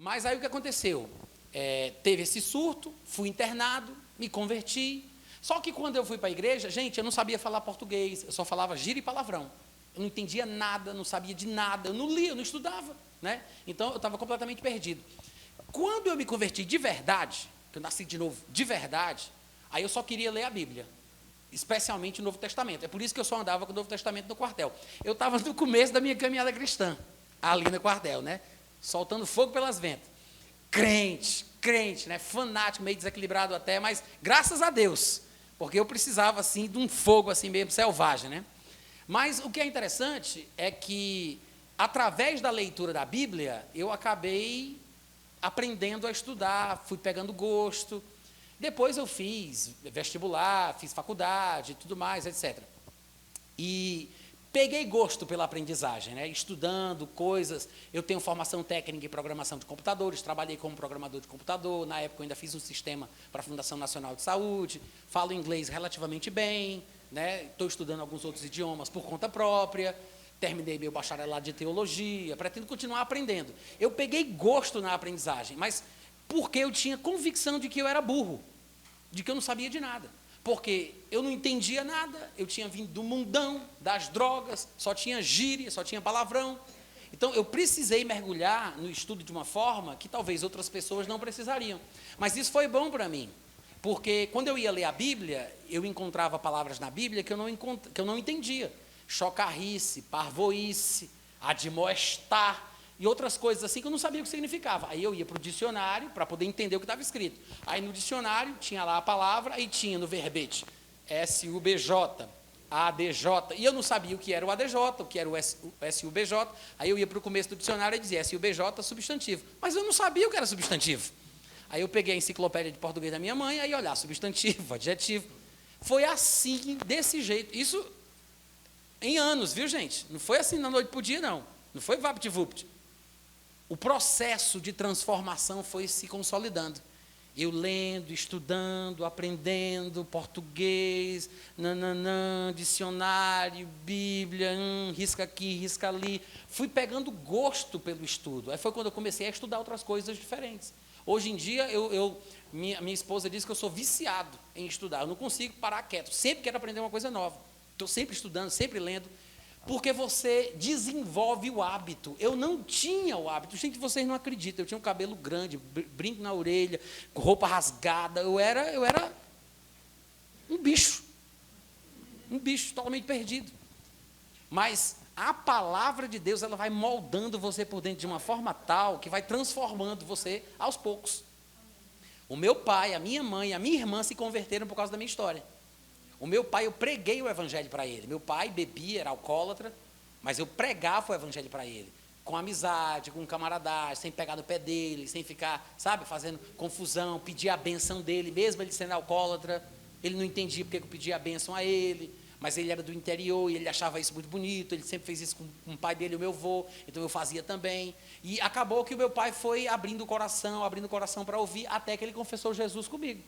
Mas aí o que aconteceu? Teve esse surto, fui internado, me converti. Só que quando eu fui para a igreja, gente, eu não sabia falar português, eu só falava gíria e palavrão. Eu não entendia nada, não sabia de nada, eu não lia, eu não estudava, né? Então eu estava completamente perdido. Quando eu me converti de verdade, que eu nasci de novo de verdade, aí eu só queria ler a Bíblia, especialmente o Novo Testamento. É por isso que eu só andava com o Novo Testamento no quartel. Eu estava no começo da minha caminhada cristã, ali no quartel, né? Soltando fogo pelas ventas. Crente, né? Fanático, meio desequilibrado até, mas graças a Deus, porque eu precisava, assim, de um fogo, assim, mesmo selvagem, né? Mas o que é interessante é que, através da leitura da Bíblia, eu acabei aprendendo a estudar, fui pegando gosto. Depois eu fiz vestibular, fiz faculdade e tudo mais, etc. E peguei gosto pela aprendizagem, né? Estudando coisas. Eu tenho formação técnica em programação de computadores, trabalhei como programador de computador, na época eu ainda fiz um sistema para a Fundação Nacional de Saúde, falo inglês relativamente bem, né? Estou estudando alguns outros idiomas por conta própria, terminei meu bacharelado de teologia, pretendo continuar aprendendo. Eu peguei gosto na aprendizagem, mas porque eu tinha convicção de que eu era burro, de que eu não sabia de nada. Porque eu não entendia nada, eu tinha vindo do mundão, das drogas, só tinha gíria, só tinha palavrão. Então, eu precisei mergulhar no estudo de uma forma que talvez outras pessoas não precisariam. Mas isso foi bom para mim, porque quando eu ia ler a Bíblia, eu encontrava palavras na Bíblia que eu não entendia. Chocarrice, parvoíce, admoestar, e outras coisas assim que eu não sabia o que significava. Aí eu ia para o dicionário para poder entender o que estava escrito. Aí no dicionário tinha lá a palavra, aí tinha no verbete SUBJ, ADJ, e eu não sabia o que era o ADJ, o que era o SUBJ, aí eu ia para o começo do dicionário e dizia SUBJ, substantivo. Mas eu não sabia o que era substantivo. Aí eu peguei a enciclopédia de português da minha mãe, aí olhar substantivo, adjetivo. Foi assim, desse jeito. Isso em anos, viu, gente? Não foi assim da noite para o dia, não. Não foi vapt-vupt. O processo de transformação foi se consolidando. Eu lendo, estudando, aprendendo português, dicionário, Bíblia, risca aqui, risca ali. Fui pegando gosto pelo estudo. Aí foi quando eu comecei a estudar outras coisas diferentes. Hoje em dia, minha esposa diz que eu sou viciado em estudar. Eu não consigo parar quieto. Sempre quero aprender uma coisa nova. Estou sempre estudando, sempre lendo. Porque você desenvolve o hábito. Eu não tinha o hábito. Gente, vocês não acreditam. Eu tinha um cabelo grande, brinco na orelha, roupa rasgada. Eu era um bicho. Um bicho totalmente perdido. Mas a palavra de Deus, ela vai moldando você por dentro de uma forma tal que vai transformando você aos poucos. O meu pai, a minha mãe, a minha irmã se converteram por causa da minha história. O meu pai, eu preguei o evangelho para ele. Meu pai bebia, era alcoólatra, mas eu pregava o evangelho para ele. Com amizade, com camaradagem, sem pegar no pé dele, sem ficar, sabe, fazendo confusão, pedir a benção dele, mesmo ele sendo alcoólatra. Ele não entendia porque eu pedia a benção a ele, mas ele era do interior e ele achava isso muito bonito. Ele sempre fez isso com o pai dele, o meu avô, então eu fazia também. E acabou que o meu pai foi abrindo o coração para ouvir, até que ele confessou Jesus comigo.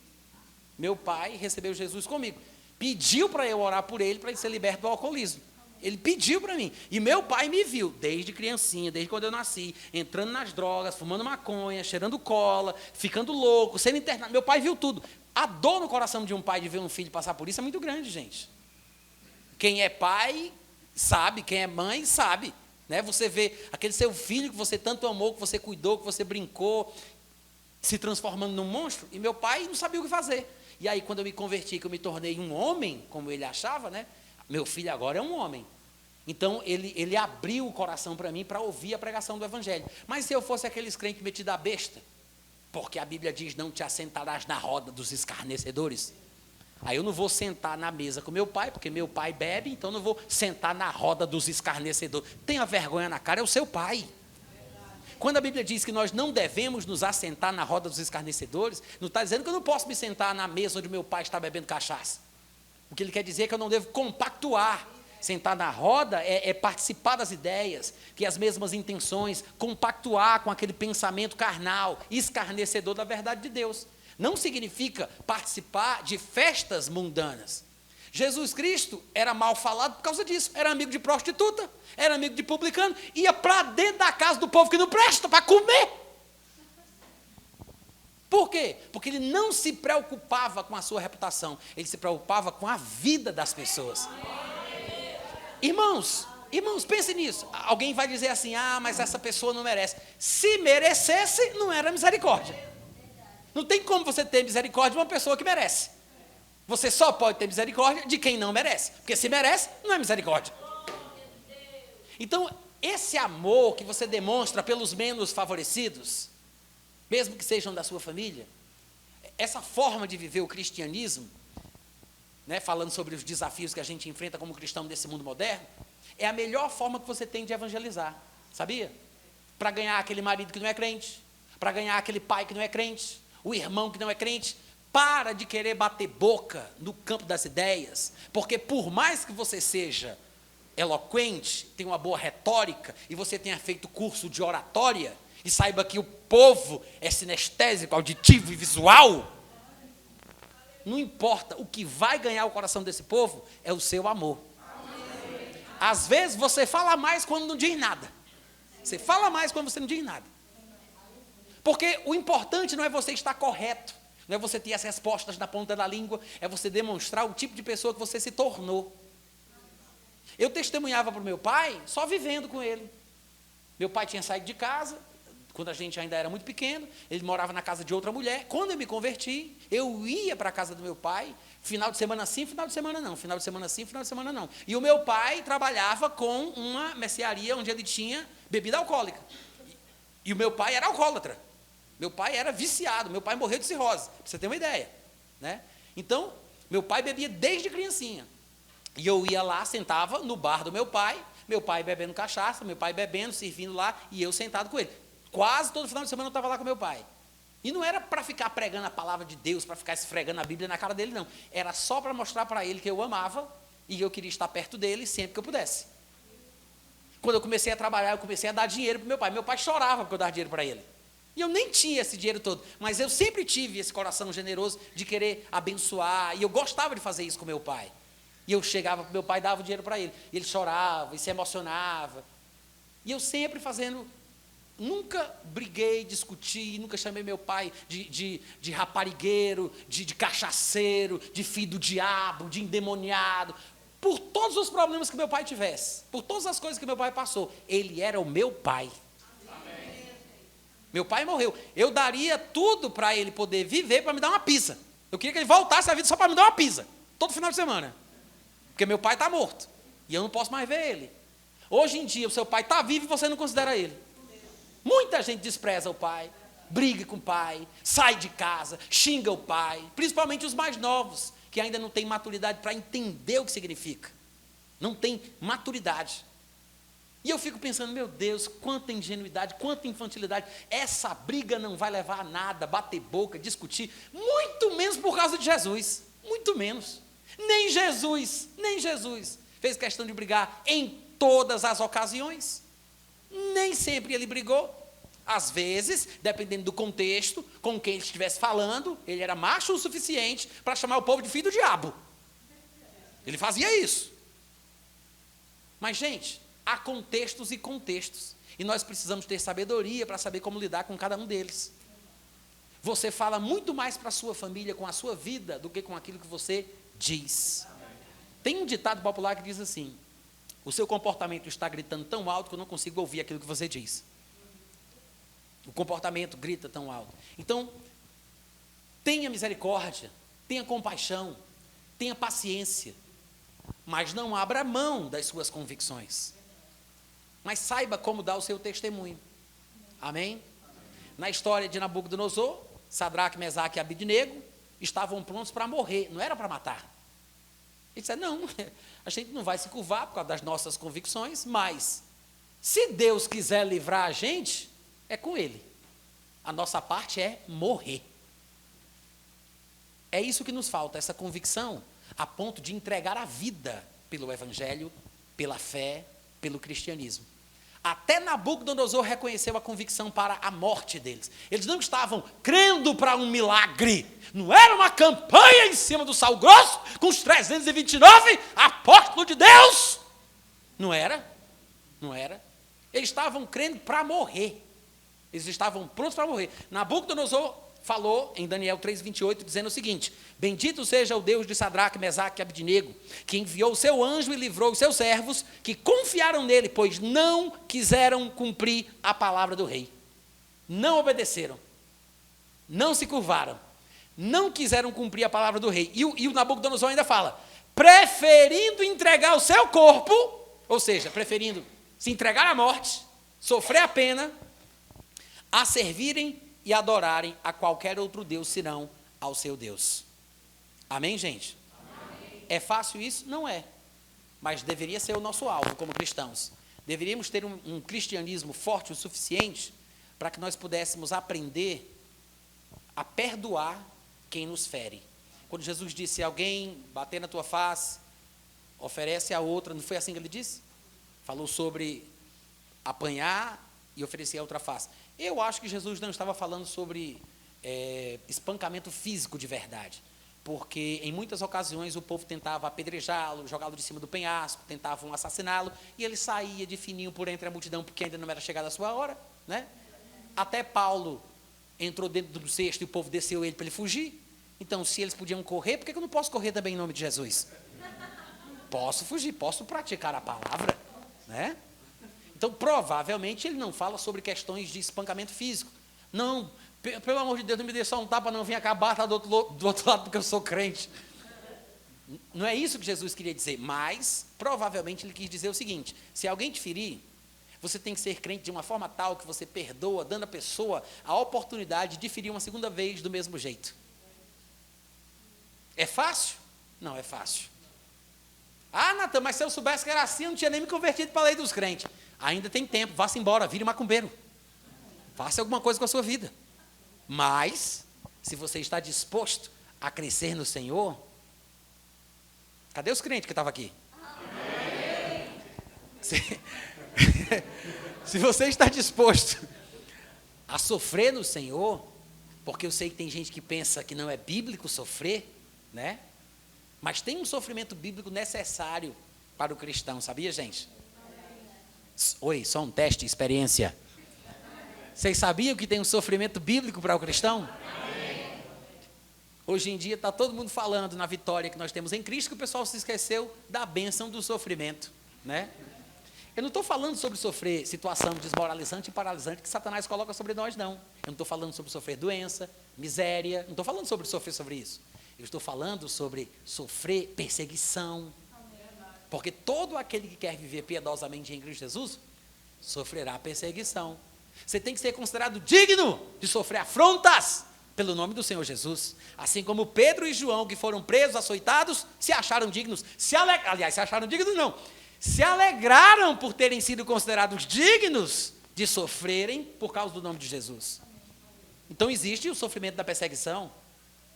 Meu pai recebeu Jesus comigo. Pediu para eu orar por ele, para ele ser liberto do alcoolismo. Ele pediu para mim. E meu pai me viu, desde criancinha, desde quando eu nasci, entrando nas drogas, fumando maconha, cheirando cola, ficando louco, sendo internado. Meu pai viu tudo. A dor no coração de um pai de ver um filho passar por isso é muito grande, gente. Quem é pai sabe, quem é mãe sabe. Né? Você vê aquele seu filho que você tanto amou, que você cuidou, que você brincou, se transformando num monstro, e meu pai não sabia o que fazer. E aí, quando eu me converti, que eu me tornei um homem, como ele achava, né? Meu filho agora é um homem. Então, ele abriu o coração para mim, para ouvir a pregação do evangelho. Mas se eu fosse aqueles crentes metidos a besta, porque a Bíblia diz, não te assentarás na roda dos escarnecedores, aí eu não vou sentar na mesa com meu pai, porque meu pai bebe, então não vou sentar na roda dos escarnecedores. Tenha vergonha na cara, é o seu pai. Quando a Bíblia diz que nós não devemos nos assentar na roda dos escarnecedores, não está dizendo que eu não posso me sentar na mesa onde meu pai está bebendo cachaça. O que ele quer dizer é que eu não devo compactuar. Sentar na roda é participar das ideias, ter as mesmas intenções, compactuar com aquele pensamento carnal, escarnecedor da verdade de Deus. Não significa participar de festas mundanas. Jesus Cristo era mal falado por causa disso, era amigo de prostituta, era amigo de publicano, ia para dentro da casa do povo que não presta para comer. Por quê? Porque ele não se preocupava com a sua reputação, ele se preocupava com a vida das pessoas. Irmãos, pensem nisso. Alguém vai dizer assim, mas essa pessoa não merece. Se merecesse, não era misericórdia. Não tem como você ter misericórdia de uma pessoa que merece. Você só pode ter misericórdia de quem não merece. Porque se merece, não é misericórdia. Então, esse amor que você demonstra pelos menos favorecidos, mesmo que sejam da sua família, essa forma de viver o cristianismo, né, falando sobre os desafios que a gente enfrenta como cristão nesse mundo moderno, é a melhor forma que você tem de evangelizar, sabia? Para ganhar aquele marido que não é crente, para ganhar aquele pai que não é crente, o irmão que não é crente. Para de querer bater boca no campo das ideias, porque por mais que você seja eloquente, tenha uma boa retórica, e você tenha feito curso de oratória, e saiba que o povo é sinestésico, auditivo e visual, não importa, o que vai ganhar o coração desse povo é o seu amor. Às vezes você fala mais quando não diz nada. Você fala mais quando você não diz nada. Porque o importante não é você estar correto, não é você ter as respostas na ponta da língua, é você demonstrar o tipo de pessoa que você se tornou. Eu testemunhava para o meu pai só vivendo com ele. Meu pai tinha saído de casa, quando a gente ainda era muito pequeno, ele morava na casa de outra mulher. Quando eu me converti, eu ia para a casa do meu pai, final de semana sim, final de semana não, final de semana sim, final de semana não. E o meu pai trabalhava com uma mercearia onde ele tinha bebida alcoólica. E o meu pai era alcoólatra. Meu pai era viciado, meu pai morreu de cirrose, para você ter uma ideia, né? Então, meu pai bebia desde criancinha. E eu ia lá, sentava no bar do meu pai bebendo cachaça, meu pai bebendo, servindo lá, e eu sentado com ele. Quase todo final de semana eu estava lá com meu pai. E não era para ficar pregando a palavra de Deus, para ficar esfregando a Bíblia na cara dele, não. Era só para mostrar para ele que eu amava e eu queria estar perto dele sempre que eu pudesse. Quando eu comecei a trabalhar, eu comecei a dar dinheiro para meu pai. Meu pai chorava porque eu dava dinheiro para ele. E eu nem tinha esse dinheiro todo, mas eu sempre tive esse coração generoso de querer abençoar, e eu gostava de fazer isso com meu pai. E eu chegava para meu pai e dava o dinheiro para ele. E ele chorava e se emocionava. E eu sempre fazendo, nunca briguei, discuti, nunca chamei meu pai de raparigueiro, de cachaceiro, de filho do diabo, de endemoniado. Por todos os problemas que meu pai tivesse, por todas as coisas que meu pai passou, ele era o meu pai. Meu pai morreu. Eu daria tudo para ele poder viver, para me dar uma pizza. Eu queria que ele voltasse à vida só para me dar uma pizza, todo final de semana. Porque meu pai está morto. E eu não posso mais ver ele. Hoje em dia, o seu pai está vivo e você não considera ele. Muita gente despreza o pai, briga com o pai, sai de casa, xinga o pai. Principalmente os mais novos, que ainda não têm maturidade para entender o que significa. Não tem maturidade. E eu fico pensando, meu Deus, quanta ingenuidade, quanta infantilidade. Essa briga não vai levar a nada, bater boca, discutir, muito menos por causa de Jesus, muito menos. Nem Jesus fez questão de brigar em todas as ocasiões. Nem sempre ele brigou. Às vezes, dependendo do contexto, com quem ele estivesse falando, ele era macho o suficiente para chamar o povo de filho do diabo. Ele fazia isso. Mas, gente, há contextos e contextos. E nós precisamos ter sabedoria para saber como lidar com cada um deles. Você fala muito mais para a sua família com a sua vida do que com aquilo que você diz. Tem um ditado popular que diz assim: o seu comportamento está gritando tão alto que eu não consigo ouvir aquilo que você diz. O comportamento grita tão alto. Então, tenha misericórdia, tenha compaixão, tenha paciência, mas não abra mão das suas convicções. Mas saiba como dar o seu testemunho. Amém? Na história de Nabucodonosor, Sadraque, Mesaque e Abednego estavam prontos para morrer, não era para matar. Ele disse, não, a gente não vai se curvar por causa das nossas convicções, mas se Deus quiser livrar a gente, é com Ele. A nossa parte é morrer. É isso que nos falta, essa convicção, a ponto de entregar a vida pelo Evangelho, pela fé, pelo cristianismo. Até Nabucodonosor reconheceu a convicção para a morte deles. Eles não estavam crendo para um milagre. Não era uma campanha em cima do sal grosso, com os 329 apóstolos de Deus. Não era. Eles estavam crendo para morrer. Eles estavam prontos para morrer. Nabucodonosor falou em Daniel 3:28, dizendo o seguinte: bendito seja o Deus de Sadraque, Mesaque e Abednego, que enviou o seu anjo e livrou os seus servos, que confiaram nele, pois não quiseram cumprir a palavra do rei. Não obedeceram, não se curvaram, não quiseram cumprir a palavra do rei. E o Nabucodonosor ainda fala, preferindo entregar o seu corpo, ou seja, preferindo se entregar à morte, sofrer a pena, a servirem e adorarem a qualquer outro Deus, senão ao seu Deus. Amém, gente? Amém. É fácil isso? Não é. Mas deveria ser o nosso alvo como cristãos. Deveríamos ter um cristianismo forte o suficiente para que nós pudéssemos aprender a perdoar quem nos fere. Quando Jesus disse, alguém bater na tua face, oferece a outra, não foi assim que ele disse? Falou sobre apanhar e oferecer a outra face. Eu acho que Jesus não estava falando sobre espancamento físico de verdade, porque em muitas ocasiões o povo tentava apedrejá-lo, jogá-lo de cima do penhasco, tentavam assassiná-lo, e ele saía de fininho por entre a multidão, porque ainda não era chegada a sua hora, né? Até Paulo entrou dentro do cesto e o povo desceu ele para ele fugir. Então, se eles podiam correr, por que eu não posso correr também em nome de Jesus? Posso fugir, posso praticar a palavra, né? Então, provavelmente, ele não fala sobre questões de espancamento físico. Não, pelo amor de Deus, não me dê só um tapa, não, vem acabar, tá do outro lado, porque eu sou crente. Não é isso que Jesus queria dizer, mas, provavelmente, ele quis dizer o seguinte, se alguém te ferir, você tem que ser crente de uma forma tal que você perdoa, dando à pessoa a oportunidade de ferir uma segunda vez do mesmo jeito. É fácil? Não é fácil. Ah, Natan, mas se eu soubesse que era assim, eu não tinha nem me convertido para a lei dos crentes. Ainda tem tempo, vá-se embora, vire macumbeiro. Faça alguma coisa com a sua vida. Mas, se você está disposto a crescer no Senhor, cadê os crentes que estavam aqui? Se você está disposto a sofrer no Senhor, porque eu sei que tem gente que pensa que não é bíblico sofrer, né? Mas tem um sofrimento bíblico necessário para o cristão, sabia, gente? Oi, só um teste, experiência. Vocês sabiam que tem um sofrimento bíblico para o cristão? Hoje em dia está todo mundo falando na vitória que nós temos em Cristo, que o pessoal se esqueceu da bênção do sofrimento, né? Eu não estou falando sobre sofrer situação desmoralizante e paralisante que Satanás coloca sobre nós, não. Eu não estou falando sobre sofrer doença, miséria, não estou falando sobre sofrer sobre isso. Eu estou falando sobre sofrer perseguição. Porque todo aquele que quer viver piedosamente em Cristo Jesus, sofrerá perseguição. Você tem que ser considerado digno de sofrer afrontas pelo nome do Senhor Jesus. Assim como Pedro e João, que foram presos, açoitados, se acharam dignos. Se acharam dignos não. Se alegraram por terem sido considerados dignos de sofrerem por causa do nome de Jesus. Então existe o sofrimento da perseguição.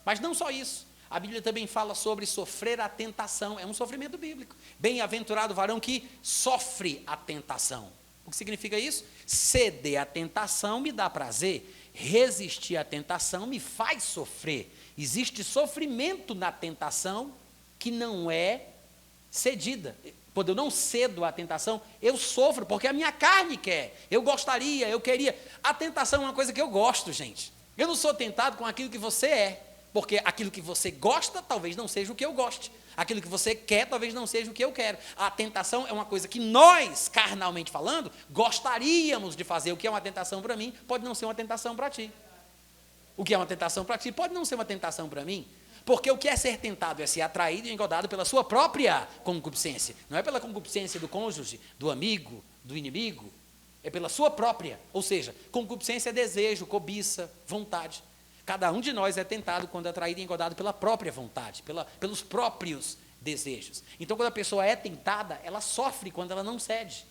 Mas não só isso. A Bíblia também fala sobre sofrer a tentação. É um sofrimento bíblico. Bem-aventurado o varão que sofre a tentação. O que significa isso? Ceder à tentação me dá prazer. Resistir à tentação me faz sofrer. Existe sofrimento na tentação que não é cedida. Quando eu não cedo à tentação, eu sofro, porque a minha carne quer. Eu gostaria, eu queria. A tentação é uma coisa que eu gosto, gente. Eu não sou tentado com aquilo que você é. Porque aquilo que você gosta, talvez não seja o que eu goste. Aquilo que você quer, talvez não seja o que eu quero. A tentação é uma coisa que nós, carnalmente falando, gostaríamos de fazer. O que é uma tentação para mim, pode não ser uma tentação para ti. O que é uma tentação para ti, pode não ser uma tentação para mim. Porque o que é ser tentado é ser atraído e engodado pela sua própria concupiscência. Não é pela concupiscência do cônjuge, do amigo, do inimigo. É pela sua própria. Ou seja, concupiscência é desejo, cobiça, vontade. Cada um de nós é tentado quando é atraído e engodado pela própria vontade, pelos próprios desejos. Então, quando a pessoa é tentada, ela sofre quando ela não cede.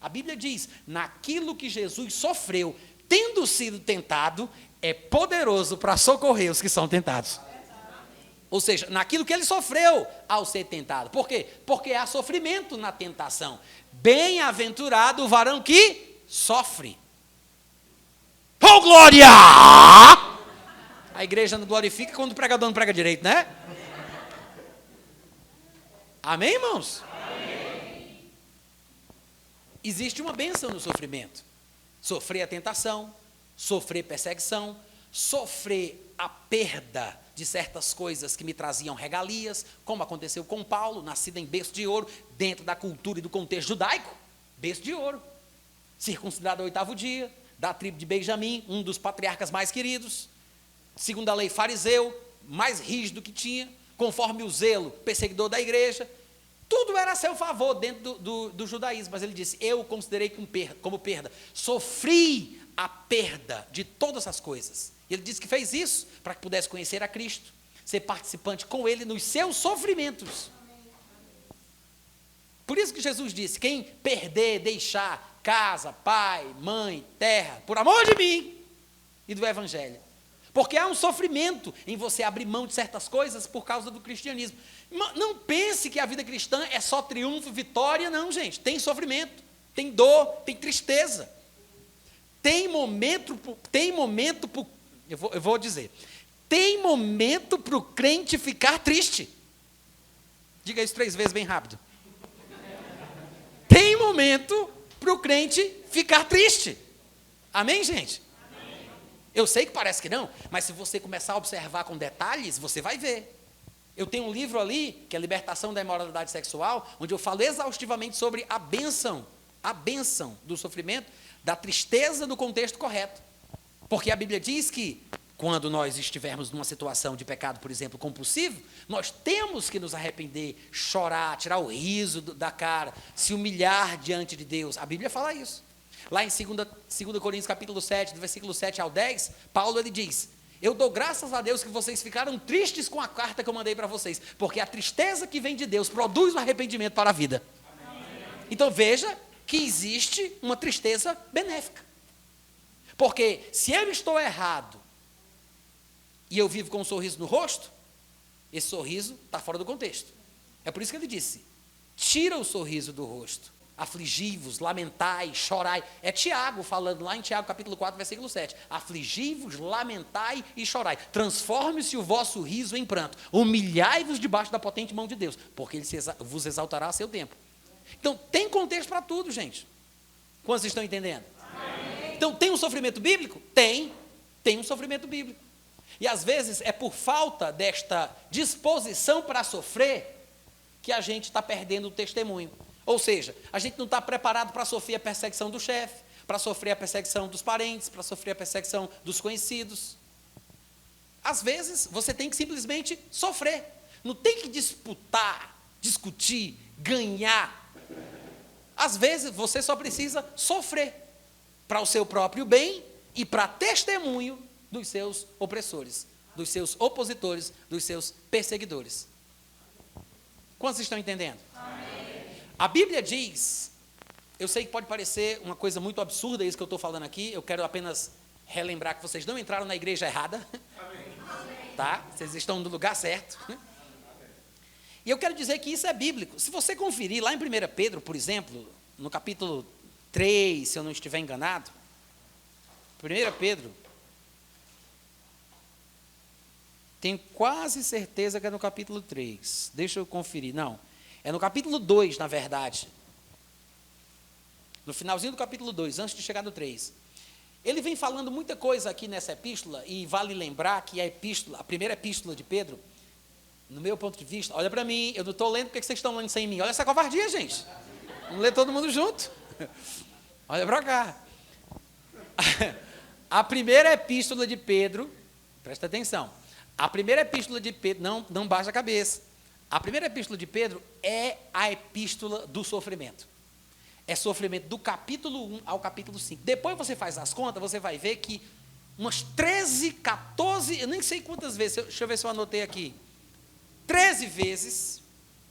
A Bíblia diz, naquilo que Jesus sofreu, tendo sido tentado, é poderoso para socorrer os que são tentados. Ou seja, naquilo que ele sofreu ao ser tentado. Por quê? Porque há sofrimento na tentação. Bem-aventurado o varão que sofre. Oh, glória! A igreja não glorifica quando o pregador não prega direito, né? Amém, irmãos? Amém. Existe uma bênção no sofrimento. Sofrer a tentação, sofrer perseguição, sofrer a perda de certas coisas que me traziam regalias, como aconteceu com Paulo, nascido em berço de ouro, dentro da cultura e do contexto judaico, berço de ouro, circuncidado ao 8º dia, da tribo de Benjamim, um dos patriarcas mais queridos, segundo a lei fariseu, mais rígido que tinha, conforme o zelo perseguidor da igreja, tudo era a seu favor dentro do judaísmo, mas ele disse, eu considerei como perda, sofri a perda de todas as coisas. Ele disse que fez isso para que pudesse conhecer a Cristo, ser participante com Ele nos seus sofrimentos. Por isso que Jesus disse, quem perder, deixar casa, pai, mãe, terra, por amor de mim e do Evangelho. Porque há um sofrimento em você abrir mão de certas coisas por causa do cristianismo. Não pense que a vida cristã é só triunfo e vitória, não, gente. Tem sofrimento, tem dor, tem tristeza. Tem momento para o crente ficar triste. Diga isso 3 vezes bem rápido. Tem momento para o crente ficar triste. Amém, gente? Amém. Eu sei que parece que não, mas se você começar a observar com detalhes, você vai ver. Eu tenho um livro ali, que é Libertação da Imoralidade Sexual, onde eu falo exaustivamente sobre a bênção do sofrimento, da tristeza no contexto correto. Porque a Bíblia diz que, quando nós estivermos numa situação de pecado, por exemplo, compulsivo, nós temos que nos arrepender, chorar, tirar o riso da cara, se humilhar diante de Deus. A Bíblia fala isso. Lá em 2 Coríntios capítulo 7, do versículo 7 ao 10, Paulo ele diz, eu dou graças a Deus que vocês ficaram tristes com a carta que eu mandei para vocês, porque a tristeza que vem de Deus produz o arrependimento para a vida. Amém. Então veja que existe uma tristeza benéfica. Porque se eu estou errado e eu vivo com um sorriso no rosto, esse sorriso está fora do contexto. É por isso que ele disse, tira o sorriso do rosto, afligi-vos, lamentai, chorai. É Tiago falando lá em Tiago capítulo 4, versículo 7. Afligi-vos, lamentai e chorai. Transforme-se o vosso riso em pranto. Humilhai-vos debaixo da potente mão de Deus, porque Ele vos exaltará a seu tempo. Então, tem contexto para tudo, gente. Quantos estão entendendo? Amém. Então, tem um sofrimento bíblico? Tem um sofrimento bíblico. E às vezes é por falta desta disposição para sofrer que a gente está perdendo o testemunho. Ou seja, a gente não está preparado para sofrer a perseguição do chefe, para sofrer a perseguição dos parentes, para sofrer a perseguição dos conhecidos. Às vezes, você tem que simplesmente sofrer. Não tem que disputar, discutir, ganhar. Às vezes, você só precisa sofrer para o seu próprio bem e para testemunho dos seus opressores, dos seus opositores, dos seus perseguidores. Quantos estão entendendo? Amém. A Bíblia diz, eu sei que pode parecer uma coisa muito absurda isso que eu estou falando aqui, eu quero apenas relembrar que vocês não entraram na igreja errada, amém. Tá? Vocês estão no lugar certo. E eu quero dizer que isso é bíblico. Se você conferir lá em 1 Pedro, por exemplo, no capítulo 3, se eu não estiver enganado, 1 Pedro, tenho quase certeza que é no capítulo 3. Deixa eu conferir. Não, é no capítulo 2, na verdade. No finalzinho do capítulo 2, antes de chegar no 3. Ele vem falando muita coisa aqui nessa epístola, e vale lembrar que a primeira epístola de Pedro, no meu ponto de vista, olha para mim, eu não estou lendo porque vocês estão lendo sem mim. Olha essa covardia, gente. Vamos ler todo mundo junto. Olha para cá. A primeira epístola de Pedro, presta atenção, a primeira epístola de Pedro, não baixa a cabeça, a primeira epístola de Pedro é a epístola do sofrimento. É sofrimento do capítulo 1 ao capítulo 5. Depois você faz as contas, você vai ver que umas 13, 14, eu nem sei quantas vezes, deixa eu ver se eu anotei aqui, 13 vezes,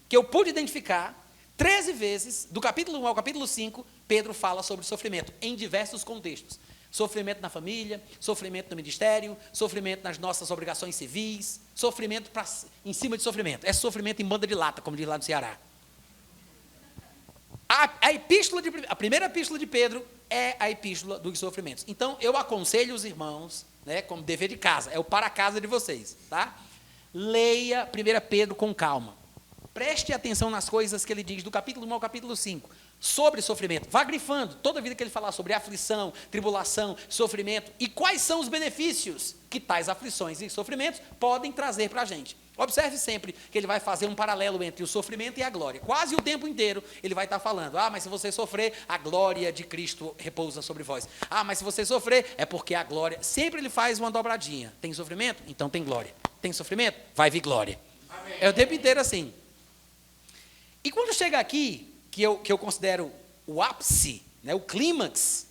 que eu pude identificar, 13 vezes, do capítulo 1 ao capítulo 5, Pedro fala sobre sofrimento, em diversos contextos. Sofrimento na família, sofrimento no ministério, sofrimento nas nossas obrigações civis, sofrimento em cima de sofrimento. É sofrimento em banda de lata, como diz lá no Ceará. A primeira epístola de Pedro é a epístola dos sofrimentos. Então, eu aconselho os irmãos, né, como dever de casa, é o para casa de vocês, tá? Leia 1 Pedro com calma. Preste atenção nas coisas que ele diz, do capítulo 1 ao capítulo 5. sobre sofrimento. Vá grifando toda vida que ele falar sobre aflição, tribulação, sofrimento e quais são os benefícios que tais aflições e sofrimentos podem trazer para a gente. Observe sempre que ele vai fazer um paralelo entre o sofrimento e a glória. Quase o tempo inteiro ele vai estar falando, mas se você sofrer, a glória de Cristo repousa sobre vós. Mas se você sofrer, é porque a glória... Sempre ele faz uma dobradinha. Tem sofrimento? Então tem glória. Tem sofrimento? Vai vir glória. Amém. É o tempo inteiro assim. E quando chega aqui, que eu considero o ápice, né, o clímax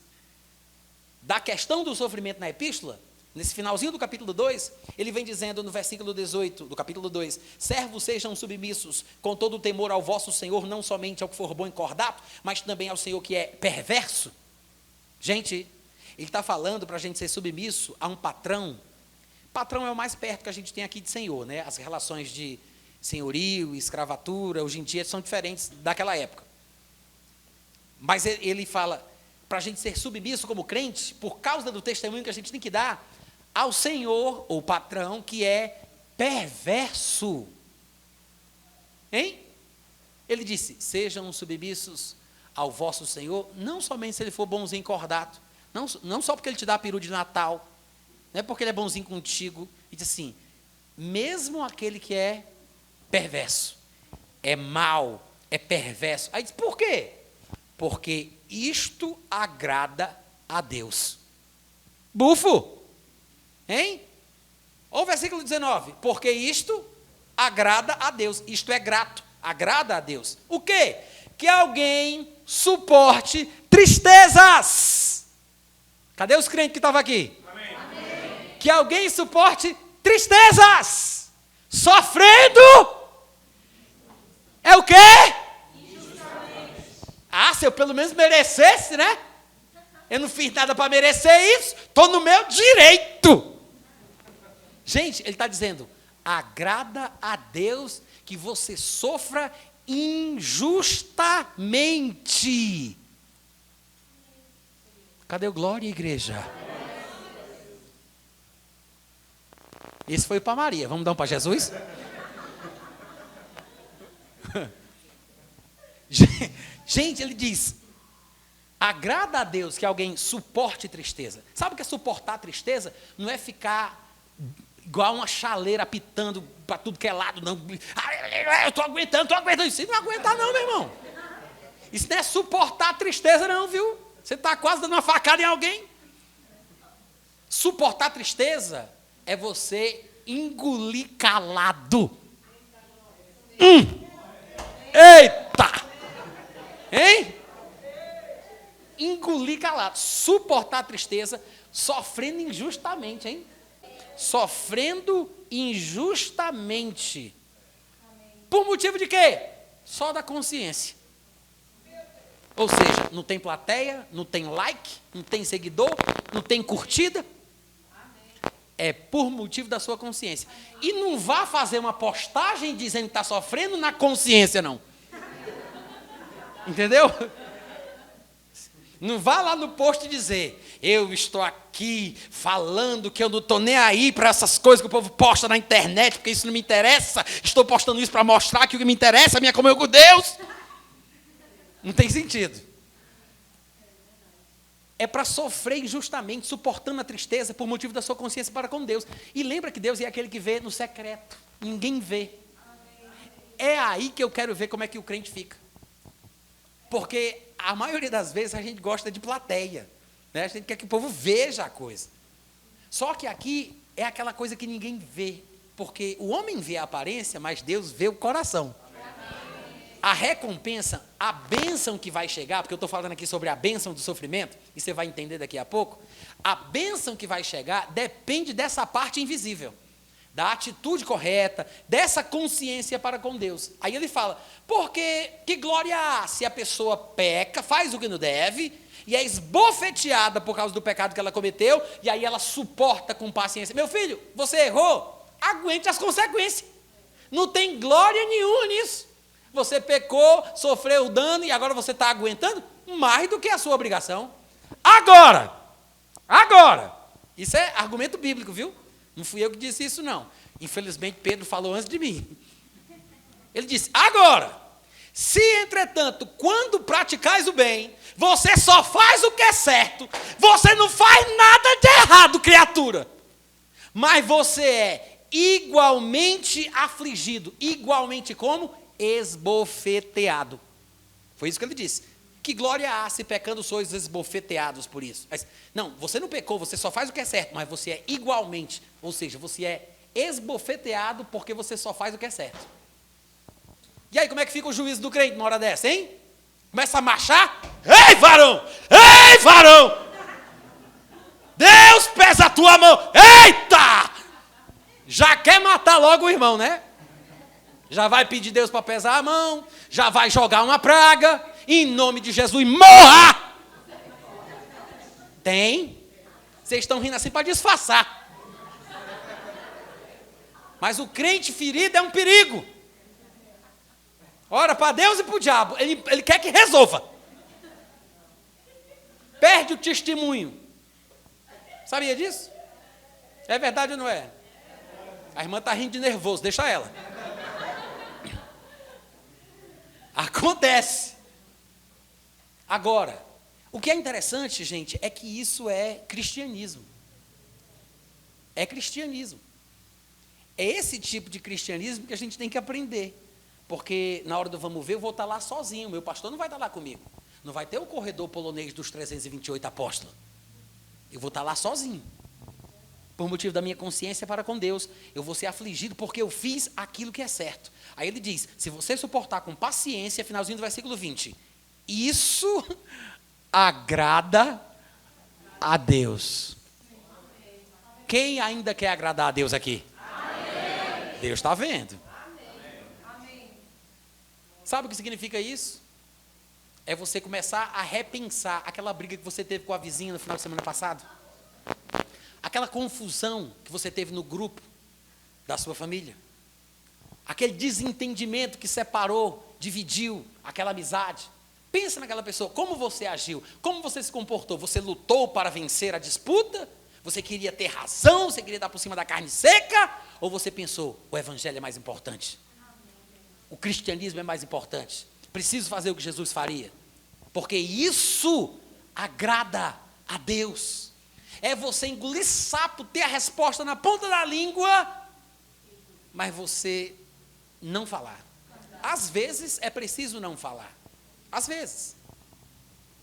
da questão do sofrimento na epístola, nesse finalzinho do capítulo 2, ele vem dizendo no versículo 18 do capítulo 2, servos sejam submissos com todo o temor ao vosso Senhor, não somente ao que for bom e cordato, mas também ao Senhor que é perverso. Gente, ele está falando para a gente ser submisso a um patrão. Patrão é o mais perto que a gente tem aqui de senhor, né? As relações de senhorio, escravatura, hoje em dia são diferentes daquela época. Mas ele fala para a gente ser submisso como crente, por causa do testemunho que a gente tem que dar ao Senhor, ou patrão, que é perverso. Hein? Ele disse, sejam submissos ao vosso Senhor, não somente se ele for bonzinho cordato, não só porque ele te dá peru de Natal, não é porque ele é bonzinho contigo, e diz assim, mesmo aquele que é perverso, é mau, é perverso. Aí diz, por quê? Porque isto agrada a Deus. Bufo! Hein? Olha o versículo 19. Porque isto agrada a Deus. Isto é grato. Agrada a Deus. O quê? Que alguém suporte tristezas. Cadê os crentes que estavam aqui? Amém. Que alguém suporte tristezas. Sofrendo. É o quê? Se eu pelo menos merecesse, né? Eu não fiz nada para merecer isso. Estou no meu direito. Gente, ele está dizendo, agrada a Deus que você sofra injustamente. Cadê o glória, igreja? Esse foi para Maria. Vamos dar um para Jesus? Gente, ele diz, agrada a Deus que alguém suporte tristeza. Sabe o que é suportar tristeza? Não é ficar igual uma chaleira apitando para tudo que é lado, não. Eu estou aguentando. Isso não aguenta não, meu irmão. Isso não é suportar tristeza não, viu? Você está quase dando uma facada em alguém. Suportar tristeza é você engolir calado. Eita! Hein? Engolir calado. Suportar a tristeza, sofrendo injustamente, hein? Sofrendo injustamente. Por motivo de quê? Só da consciência. Ou seja, não tem plateia, não tem like, não tem seguidor, não tem curtida. É por motivo da sua consciência. E não vá fazer uma postagem dizendo que está sofrendo na consciência, não. Entendeu? Não vá lá no post dizer, eu estou aqui falando que eu não estou nem aí para essas coisas que o povo posta na internet, porque isso não me interessa, estou postando isso para mostrar que o que me interessa é a minha comunhão com Deus. Não tem sentido. É para sofrer injustamente, suportando a tristeza por motivo da sua consciência para com Deus. E lembra que Deus é aquele que vê no secreto. Ninguém vê. É aí que eu quero ver como é que o crente fica. Porque a maioria das vezes a gente gosta de plateia, né? A gente quer que o povo veja a coisa. Só que aqui é aquela coisa que ninguém vê, porque o homem vê a aparência, mas Deus vê o coração. A recompensa, a bênção que vai chegar, porque eu estou falando aqui sobre a bênção do sofrimento, e você vai entender daqui a pouco, a bênção que vai chegar depende dessa parte invisível. Da atitude correta, dessa consciência para com Deus. Aí ele fala, porque que glória há se a pessoa peca, faz o que não deve, e é esbofeteada por causa do pecado que ela cometeu, e aí ela suporta com paciência. Meu filho, você errou, aguente as consequências. Não tem glória nenhuma nisso. Você pecou, sofreu dano, e agora você está aguentando mais do que a sua obrigação. Agora, isso é argumento bíblico, viu? Não fui eu que disse isso, não. Infelizmente, Pedro falou antes de mim. Ele disse, agora, Se, entretanto, quando praticais o bem, você só faz o que é certo, você não faz nada de errado, criatura. Mas você é igualmente afligido. Igualmente como? Esbofeteado. Foi isso que ele disse. Que glória há se pecando sois esbofeteados por isso. Mas, não, você não pecou, você só faz o que é certo, mas você é igualmente, ou seja, você é esbofeteado porque você só faz o que é certo. E aí, como é que fica o juízo do crente numa hora dessa, hein? Começa a marchar? Ei, varão! Ei, varão! Deus pesa a tua mão! Eita! Já quer matar logo o irmão, né? Já vai pedir Deus para pesar a mão, já vai jogar uma praga, em nome de Jesus, morra! Tem? Vocês estão rindo assim para disfarçar. Mas o crente ferido é um perigo. Ora para Deus e para o diabo, ele quer que resolva. Perde o testemunho. Sabia disso? É verdade ou não é? A irmã está rindo de nervoso, deixa ela. Acontece. Agora, o que é interessante, gente, é que isso é cristianismo. É cristianismo. É esse tipo de cristianismo que a gente tem que aprender. Porque na hora do vamos ver, eu vou estar lá sozinho. Meu pastor não vai estar lá comigo. Não vai ter o corredor polonês dos 328 apóstolos. Eu vou estar lá sozinho. Por motivo da minha consciência para com Deus. Eu vou ser afligido porque eu fiz aquilo que é certo. Aí ele diz, se você suportar com paciência, finalzinho do versículo 20. Isso agrada a Deus. Quem ainda quer agradar a Deus aqui? Amém. Deus está vendo. Amém. Sabe o que significa isso? É você começar a repensar aquela briga que você teve com a vizinha no final de semana passado. Aquela confusão que você teve no grupo da sua família. Aquele desentendimento que separou, dividiu aquela amizade. Pensa naquela pessoa, como você agiu, como você se comportou. Você lutou para vencer a disputa? Você queria ter razão, você queria dar por cima da carne seca? Ou você pensou, o evangelho é mais importante? O cristianismo é mais importante? Preciso fazer o que Jesus faria? Porque isso agrada a Deus. É você engolir sapo, ter a resposta na ponta da língua, mas você não falar. Às vezes é preciso não falar. Às vezes.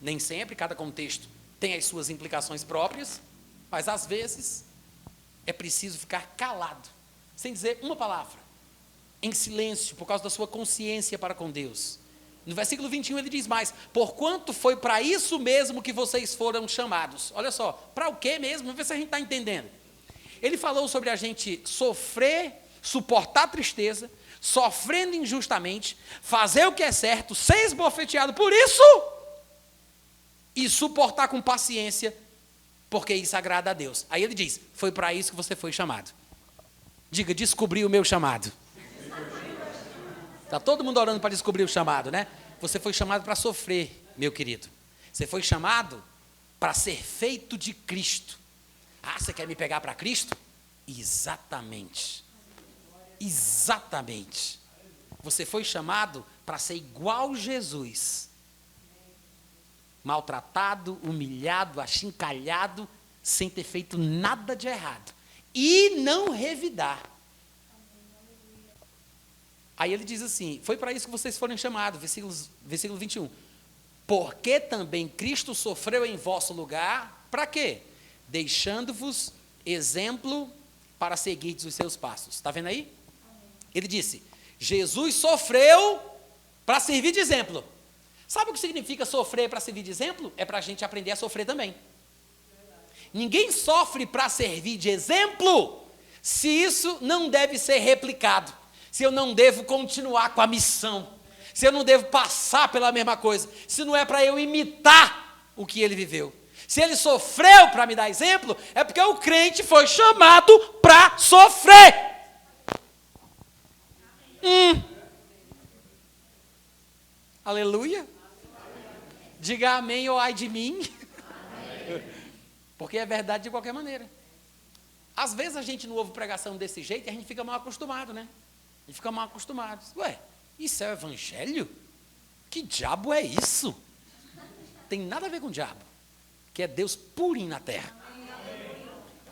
Nem sempre, cada contexto tem as suas implicações próprias, mas às vezes é preciso ficar calado, sem dizer uma palavra, em silêncio, por causa da sua consciência para com Deus. No versículo 21 ele diz mais, porquanto foi para isso mesmo que vocês foram chamados. Olha só, para o que mesmo? Vamos ver se a gente está entendendo. Ele falou sobre a gente sofrer, suportar tristeza, sofrendo injustamente, fazer o que é certo, ser esbofeteado por isso, e suportar com paciência, porque isso agrada a Deus. Aí ele diz, foi para isso que você foi chamado. Diga, descobri o meu chamado. Está todo mundo orando para descobrir o chamado, né? Você foi chamado para sofrer, meu querido. Você foi chamado para ser feito de Cristo. Ah, você quer me pegar para Cristo? Exatamente. Exatamente. Você foi chamado para ser igual Jesus. Maltratado, humilhado, achincalhado, sem ter feito nada de errado. E não revidar. Aí ele diz assim, foi para isso que vocês foram chamados, versículo 21. Porque também Cristo sofreu em vosso lugar, para quê? Deixando-vos exemplo para seguirdes os seus passos. Está vendo aí? Ele disse, Jesus sofreu para servir de exemplo. Sabe o que significa sofrer para servir de exemplo? É para a gente aprender a sofrer também. Ninguém sofre para servir de exemplo se isso não deve ser replicado. Se eu não devo continuar com a missão. Se eu não devo passar pela mesma coisa. Se não é para eu imitar o que ele viveu. Se ele sofreu para me dar exemplo, é porque o crente foi chamado para sofrer. Aleluia. Diga amém ou ai de mim. Amém. Porque é verdade de qualquer maneira. Às vezes a gente não ouve pregação desse jeito e a gente fica mal acostumado, né? A gente fica mal acostumado. Ué, isso é o evangelho? Que diabo é isso? Tem nada a ver com o diabo, que é Deus purinho na terra.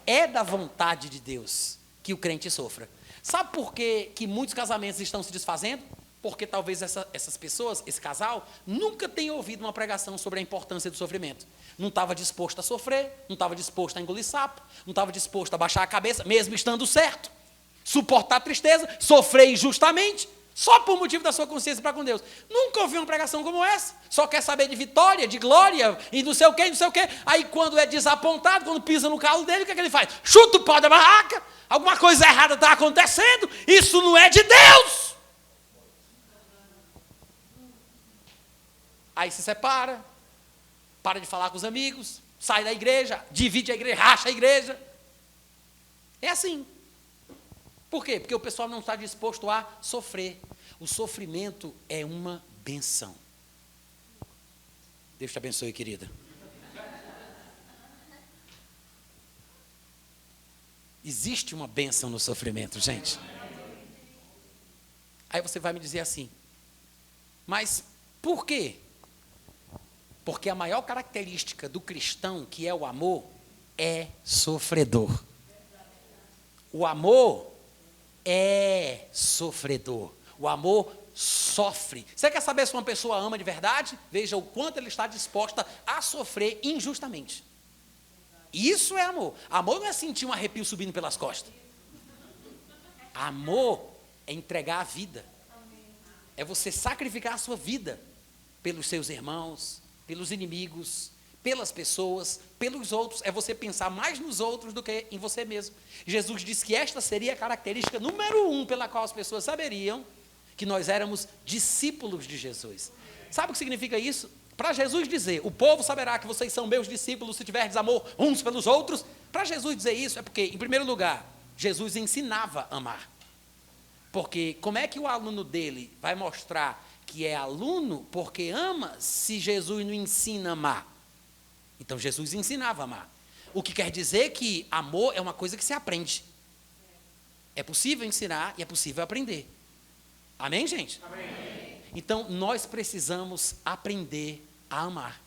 É da vontade de Deus que o crente sofra. Sabe por que muitos casamentos estão se desfazendo? Porque talvez essas pessoas, esse casal, nunca tenham ouvido uma pregação sobre a importância do sofrimento. Não estava disposto a sofrer, não estava disposto a engolir sapo, não estava disposto a baixar a cabeça, mesmo estando certo. Suportar a tristeza, sofrer injustamente, só por motivo da sua consciência para com Deus. Nunca ouvi uma pregação como essa. Só quer saber de vitória, de glória, e não sei o quê, não sei o quê. Aí quando é desapontado, quando pisa no calo dele, o que é que ele faz? Chuta o pau da barraca, alguma coisa errada está acontecendo, isso não é de Deus. Aí se separa, para de falar com os amigos, sai da igreja, divide a igreja, racha a igreja. É assim. Por quê? Porque o pessoal não está disposto a sofrer. O sofrimento é uma benção. Deus te abençoe, querida. Existe uma bênção no sofrimento, gente. Aí você vai me dizer assim, mas por quê? Porque a maior característica do cristão, que é o amor, é sofredor. O amor é sofredor. O amor sofre. Você quer saber se uma pessoa ama de verdade? Veja o quanto ela está disposta a sofrer injustamente. Isso é amor. Amor não é sentir um arrepio subindo pelas costas. Amor é entregar a vida. É você sacrificar a sua vida pelos seus irmãos, pelos inimigos, pelas pessoas, pelos outros. É você pensar mais nos outros do que em você mesmo. Jesus disse que esta seria a característica número 1 pela qual as pessoas saberiam que nós éramos discípulos de Jesus. Sabe o que significa isso? Para Jesus dizer, o povo saberá que vocês são meus discípulos se tiverdes amor uns pelos outros. Para Jesus dizer isso é porque, em primeiro lugar, Jesus ensinava a amar. Porque como é que o aluno dele vai mostrar que é aluno porque ama, se Jesus não ensina a amar? Então Jesus ensinava a amar. O que quer dizer que amor é uma coisa que se aprende. É possível ensinar e é possível aprender. Amém, gente? Amém. Então nós precisamos aprender a amar.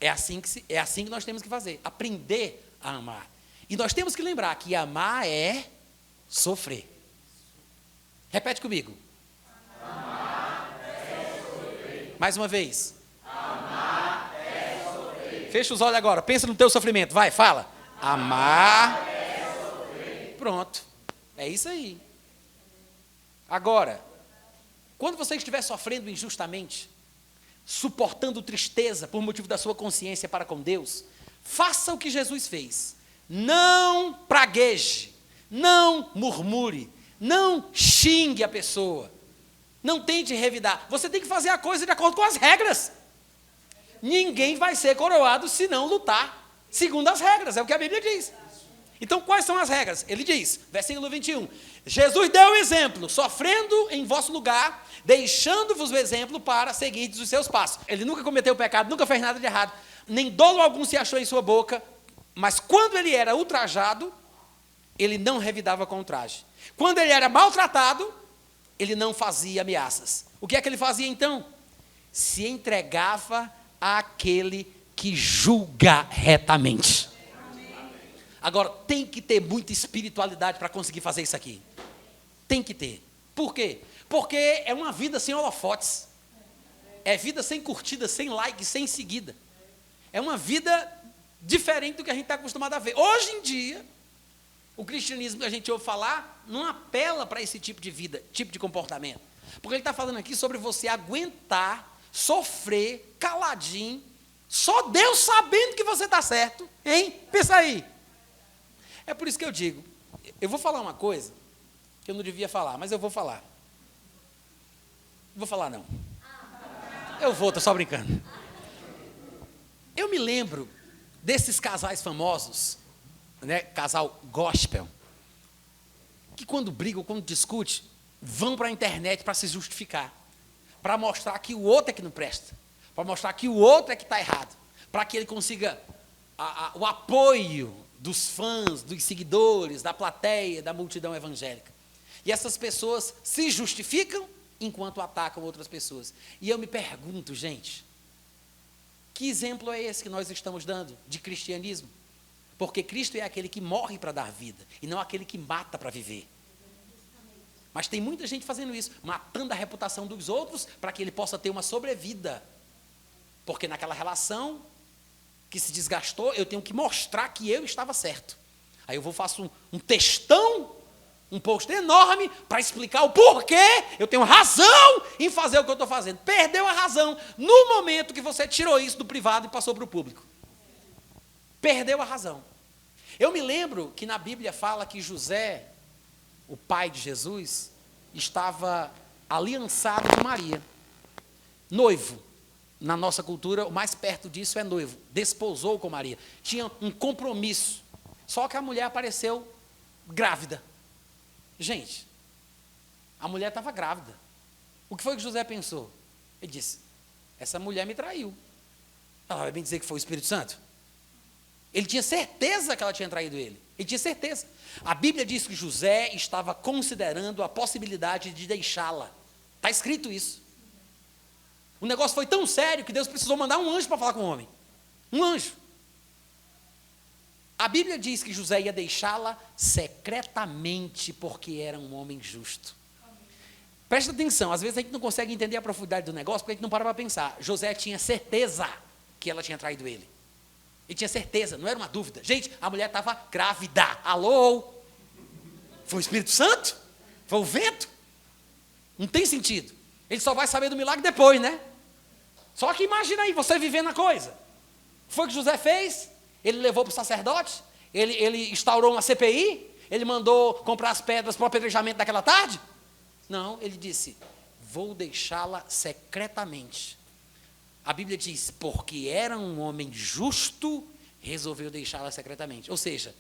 É assim que nós temos que fazer, aprender a amar. E nós temos que lembrar que amar é sofrer. Repete comigo. Mais uma vez. Amar é sofrer. Fecha os olhos agora, pensa no teu sofrimento, vai, fala. Amar é sofrer. Pronto, é isso aí. Agora, quando você estiver sofrendo injustamente, suportando tristeza por motivo da sua consciência para com Deus, faça o que Jesus fez. Não pragueje, não murmure, não xingue a pessoa. Não tente revidar. Você tem que fazer a coisa de acordo com as regras. Ninguém vai ser coroado se não lutar segundo as regras. É o que a Bíblia diz. Então, quais são as regras? Ele diz, versículo 21. Jesus deu o exemplo, sofrendo em vosso lugar, deixando-vos o exemplo para seguirdes os seus passos. Ele nunca cometeu pecado, nunca fez nada de errado. Nem dolo algum se achou em sua boca. Mas quando ele era ultrajado, ele não revidava com ultraje. Quando ele era maltratado, ele não fazia ameaças. O que é que ele fazia então? Se entregava àquele que julga retamente. Agora, tem que ter muita espiritualidade para conseguir fazer isso aqui. Tem que ter. Por quê? Porque é uma vida sem holofotes. É vida sem curtida, sem like, sem seguida. É uma vida diferente do que a gente está acostumado a ver. Hoje em dia, o cristianismo que a gente ouve falar não apela para esse tipo de vida, tipo de comportamento. Porque ele está falando aqui sobre você aguentar, sofrer, caladinho, só Deus sabendo que você está certo, hein? Pensa aí. É por isso que eu digo, eu vou falar uma coisa que eu não devia falar, mas eu vou falar. Não vou falar não. Eu vou, estou só brincando. Eu me lembro desses casais famosos, né, casal gospel, que quando brigam, quando discutem, vão para a internet para se justificar, para mostrar que o outro é que não presta, para mostrar que o outro é que está errado, para que ele consiga o apoio dos fãs, dos seguidores, da plateia, da multidão evangélica. E essas pessoas se justificam enquanto atacam outras pessoas. E eu me pergunto, gente, que exemplo é esse que nós estamos dando de cristianismo? Porque Cristo é aquele que morre para dar vida, e não aquele que mata para viver. Mas tem muita gente fazendo isso, matando a reputação dos outros para que ele possa ter uma sobrevida. Porque naquela relação que se desgastou, eu tenho que mostrar que eu estava certo. Aí eu faço um textão, um post enorme para explicar o porquê eu tenho razão em fazer o que eu estou fazendo. Perdeu a razão no momento que você tirou isso do privado e passou para o público. Perdeu a razão. Eu me lembro que na Bíblia fala que José, o pai de Jesus, estava aliançado com Maria. Noivo. Na nossa cultura, o mais perto disso é noivo. Desposou com Maria. Tinha um compromisso. Só que a mulher apareceu grávida. Gente, a mulher estava grávida. O que foi que José pensou? Ele disse, essa mulher me traiu. Ela vai bem dizer que foi o Espírito Santo? Ele tinha certeza que ela tinha traído ele. Ele tinha certeza. A Bíblia diz que José estava considerando a possibilidade de deixá-la. Está escrito isso. O negócio foi tão sério que Deus precisou mandar um anjo para falar com o homem. Um anjo. A Bíblia diz que José ia deixá-la secretamente porque era um homem justo. Presta atenção, às vezes a gente não consegue entender a profundidade do negócio porque a gente não para pensar. José tinha certeza que ela tinha traído ele. Ele tinha certeza, não era uma dúvida. Gente, a mulher estava grávida. Alô? Foi o Espírito Santo? Foi o vento? Não tem sentido. Ele só vai saber do milagre depois, né? Só que imagina aí, você vivendo a coisa. O que foi que José fez? Ele levou para o sacerdote, ele instaurou uma CPI, ele mandou comprar as pedras para o apedrejamento daquela tarde? Não, ele disse, vou deixá-la secretamente. A Bíblia diz, porque era um homem justo, resolveu deixá-la secretamente. Ou seja,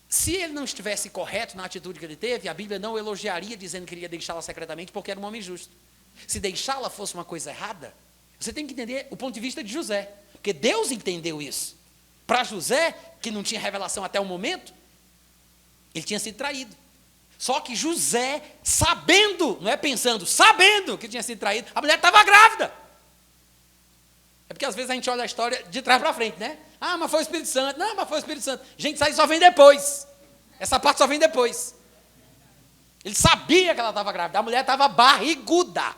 se ele não estivesse correto na atitude que ele teve, a Bíblia não o elogiaria dizendo que iria deixá-la secretamente porque era um homem justo. Se deixá-la fosse uma coisa errada, você tem que entender o ponto de vista de José. Porque Deus entendeu isso. Para José, que não tinha revelação até o momento, ele tinha sido traído. Só que José, sabendo, não é pensando, sabendo que tinha sido traído, a mulher estava grávida. É porque às vezes a gente olha a história de trás para frente, né? Ah, mas foi o Espírito Santo. Não, mas foi o Espírito Santo. Gente, isso aí só vem depois. Essa parte só vem depois. Ele sabia que ela estava grávida. A mulher estava barriguda.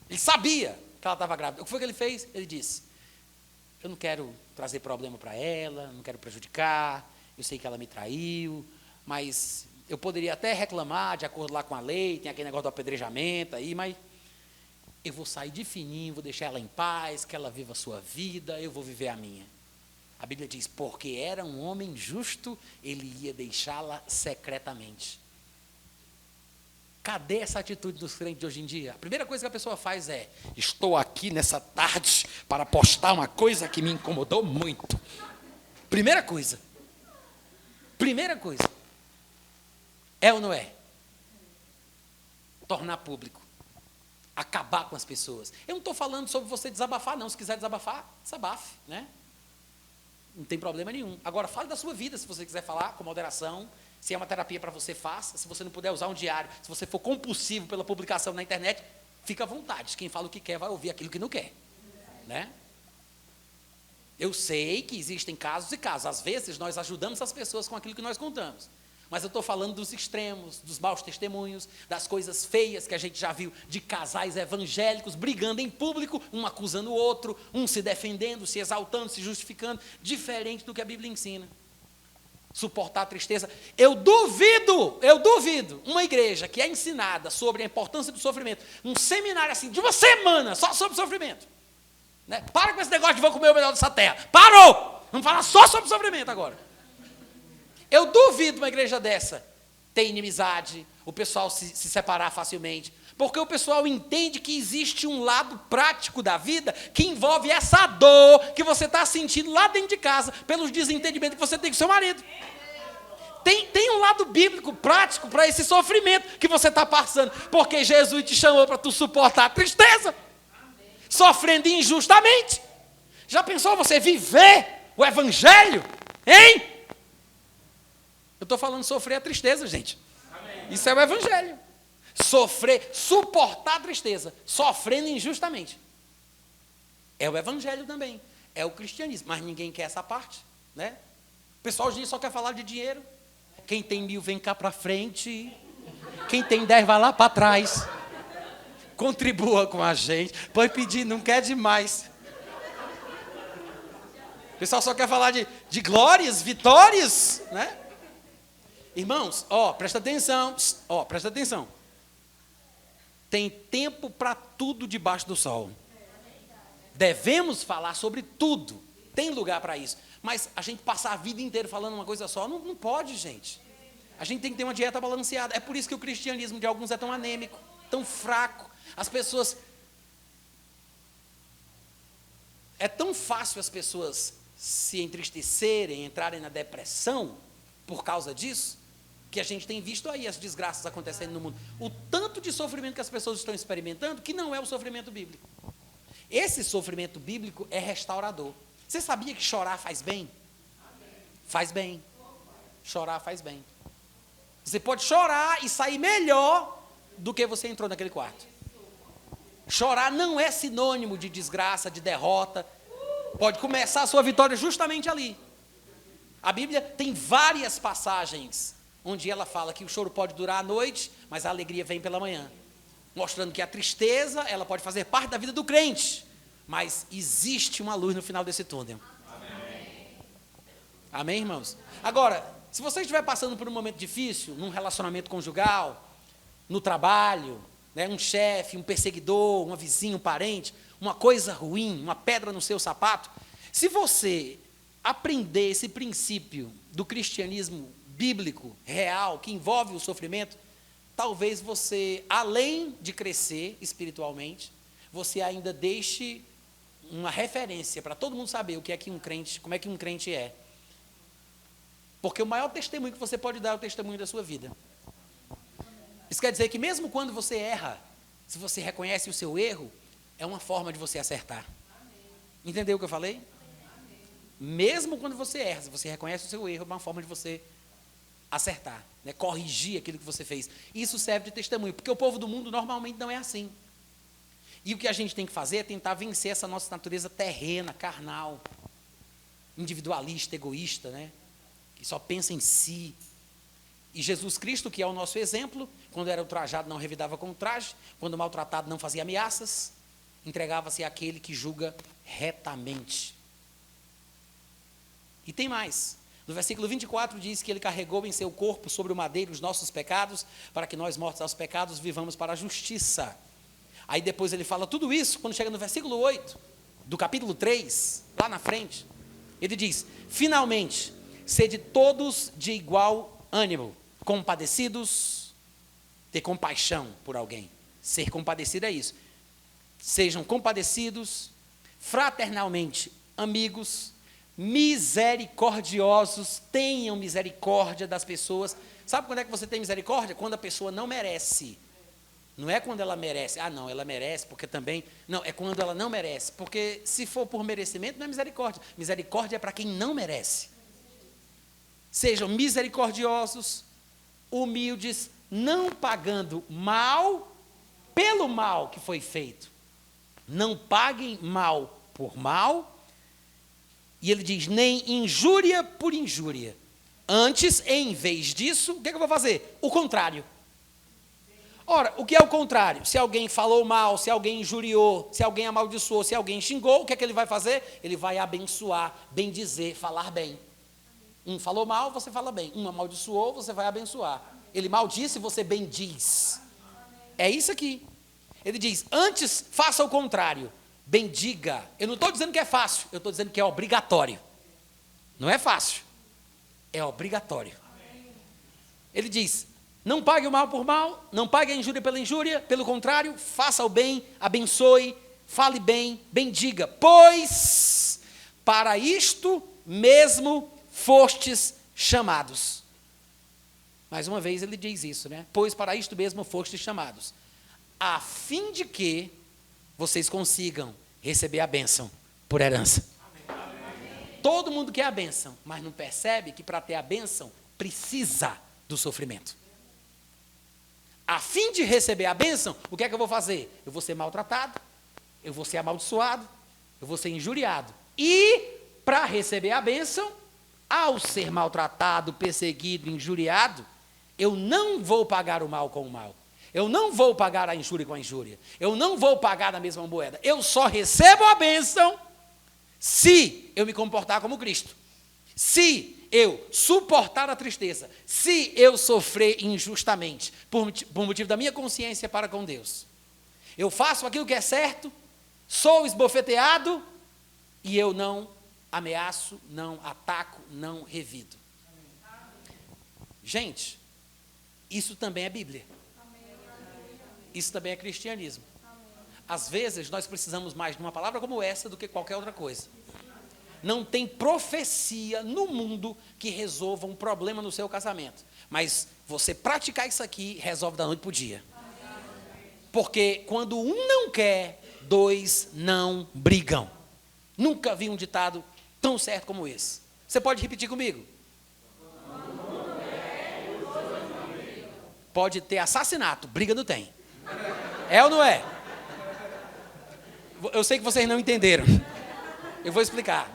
Ele sabia que ela estava grávida. O que foi que ele fez? Ele disse, eu não quero trazer problema para ela, não quero prejudicar, eu sei que ela me traiu, mas eu poderia até reclamar de acordo lá com a lei, tem aquele negócio do apedrejamento aí, mas eu vou sair de fininho, vou deixar ela em paz, que ela viva a sua vida, eu vou viver a minha. A Bíblia diz, porque era um homem justo, ele ia deixá-la secretamente. Cadê essa atitude dos crentes de hoje em dia? A primeira coisa que a pessoa faz é, estou aqui nessa tarde para postar uma coisa que me incomodou muito. Primeira coisa. Primeira coisa. É ou não é? Tornar público. Acabar com as pessoas. Eu não estou falando sobre você desabafar, não. Se quiser desabafar, desabafe, né? Não tem problema nenhum. Agora, fale da sua vida, se você quiser falar, com moderação. Se é uma terapia para você, faça. Se você não puder usar um diário, se você for compulsivo pela publicação na internet, fica à vontade. Quem fala o que quer vai ouvir aquilo que não quer. Né? Eu sei que existem casos e casos. Às vezes, nós ajudamos as pessoas com aquilo que nós contamos. Mas eu estou falando dos extremos, dos maus testemunhos, das coisas feias que a gente já viu, de casais evangélicos brigando em público, um acusando o outro, um se defendendo, se exaltando, se justificando, diferente do que a Bíblia ensina. Suportar a tristeza. Eu duvido, uma igreja que é ensinada sobre a importância do sofrimento, um seminário assim, de uma semana, só sobre sofrimento. Né? Para com esse negócio de vou comer o melhor dessa terra. Parou! Vamos falar só sobre sofrimento agora. Eu duvido uma igreja dessa ter inimizade, o pessoal se separar facilmente, porque o pessoal entende que existe um lado prático da vida que envolve essa dor que você está sentindo lá dentro de casa, pelos desentendimentos que você tem com seu marido. Tem um lado bíblico, prático, para esse sofrimento que você está passando, porque Jesus te chamou para tu suportar a tristeza, sofrendo injustamente. Já pensou você viver o evangelho? Hein? Eu estou falando sofrer a tristeza, gente. Amém. Isso é o evangelho. Sofrer, suportar a tristeza, sofrendo injustamente. É o evangelho também, é o cristianismo, mas ninguém quer essa parte, né? O pessoal hoje só quer falar de dinheiro. Quem tem 1.000 vem cá para frente, quem tem 10 vai lá para trás. Contribua com a gente, pode pedir, não quer demais. O pessoal só quer falar de glórias, vitórias, né? Irmãos, presta atenção, presta atenção. Tem tempo para tudo debaixo do sol. Devemos falar sobre tudo. Tem lugar para isso. Mas a gente passar a vida inteira falando uma coisa só, não pode, gente. A gente tem que ter uma dieta balanceada. É por isso que o cristianismo de alguns é tão anêmico, tão fraco. As pessoas... É tão fácil as pessoas se entristecerem, entrarem na depressão por causa disso, que a gente tem visto aí as desgraças acontecendo no mundo. O tanto de sofrimento que as pessoas estão experimentando, que não é o sofrimento bíblico. Esse sofrimento bíblico é restaurador. Você sabia que chorar faz bem? Faz bem. Chorar faz bem. Você pode chorar e sair melhor do que você entrou naquele quarto. Chorar não é sinônimo de desgraça, de derrota. Pode começar a sua vitória justamente ali. A Bíblia tem várias passagens onde ela fala que o choro pode durar a noite, mas a alegria vem pela manhã. Mostrando que a tristeza, ela pode fazer parte da vida do crente, mas existe uma luz no final desse túnel. Amém, amém, irmãos? Agora, se você estiver passando por um momento difícil, num relacionamento conjugal, no trabalho, né, um chefe, um perseguidor, uma vizinha, um parente, uma coisa ruim, uma pedra no seu sapato, se você aprender esse princípio do cristianismo bíblico, real, que envolve o sofrimento, talvez você, além de crescer espiritualmente, você ainda deixe uma referência para todo mundo saber o que é que um crente, como é que um crente é. Porque o maior testemunho que você pode dar é o testemunho da sua vida. Isso quer dizer que mesmo quando você erra, se você reconhece o seu erro, é uma forma de você acertar. Entendeu o que eu falei? Mesmo quando você erra, se você reconhece o seu erro, é uma forma de você acertar, né? Corrigir aquilo que você fez. Isso serve de testemunho, porque o povo do mundo normalmente não é assim. E o que a gente tem que fazer é tentar vencer essa nossa natureza terrena, carnal, individualista, egoísta, né? Que só pensa em si. E Jesus Cristo, que é o nosso exemplo, quando era ultrajado não revidava com traje, quando maltratado não fazia ameaças, entregava-se àquele que julga retamente. E tem mais. No versículo 24 diz que ele carregou em seu corpo sobre o madeiro os nossos pecados, para que nós, mortos aos pecados, vivamos para a justiça. Aí depois ele fala tudo isso, quando chega no versículo 8, do capítulo 3, lá na frente, ele diz: finalmente, sede todos de igual ânimo, compadecidos, ter compaixão por alguém. Ser compadecido é isso. Sejam compadecidos, fraternalmente amigos, misericordiosos, tenham misericórdia das pessoas. Sabe quando é que você tem misericórdia? Quando a pessoa não merece. Não é quando ela merece. Ah, não, ela merece, porque também... Não, é quando ela não merece. Porque se for por merecimento, não é misericórdia. Misericórdia é para quem não merece. Sejam misericordiosos, humildes, não pagando mal pelo mal que foi feito. Não paguem mal por mal. E ele diz, nem injúria por injúria. Antes, em vez disso, o que eu vou fazer? O contrário. Ora, o que é o contrário? Se alguém falou mal, se alguém injuriou, se alguém amaldiçoou, se alguém xingou, o que é que ele vai fazer? Ele vai abençoar, bendizer, falar bem. Um falou mal, você fala bem. Um amaldiçoou, você vai abençoar. Ele maldisse, você bendiz. É isso aqui. Ele diz, antes, faça o contrário. Bendiga. Eu não estou dizendo que é fácil, eu estou dizendo que é obrigatório. Não é fácil, é obrigatório. Ele diz, não pague o mal por mal, não pague a injúria pela injúria, pelo contrário, faça o bem, abençoe, fale bem, bendiga, pois para isto mesmo fostes chamados. Mais uma vez ele diz isso, né? Pois para isto mesmo fostes chamados, a fim de que vocês consigam receber a bênção por herança. Amém. Todo mundo quer a bênção, mas não percebe que para ter a bênção precisa do sofrimento. A fim de receber a bênção, o que é que eu vou fazer? Eu vou ser maltratado, eu vou ser amaldiçoado, eu vou ser injuriado. E, para receber a bênção, ao ser maltratado, perseguido, injuriado, eu não vou pagar o mal com o mal. Eu não vou pagar a injúria com a injúria. Eu não vou pagar na mesma moeda. Eu só recebo a bênção se eu me comportar como Cristo. Se eu suportar a tristeza, se eu sofrer injustamente, por motivo da minha consciência para com Deus. Eu faço aquilo que é certo, sou esbofeteado, e eu não ameaço, não ataco, não revido. Gente, isso também é Bíblia. Isso também é cristianismo. Às vezes, nós precisamos mais de uma palavra como essa do que qualquer outra coisa. Não tem profecia no mundo que resolva um problema no seu casamento. Mas você praticar isso aqui, resolve da noite para o dia. Porque quando um não quer, dois não brigam. Nunca vi um ditado tão certo como esse. Você pode repetir comigo? Pode ter assassinato, briga não tem. É ou não é? Eu sei que vocês não entenderam. Eu vou explicar.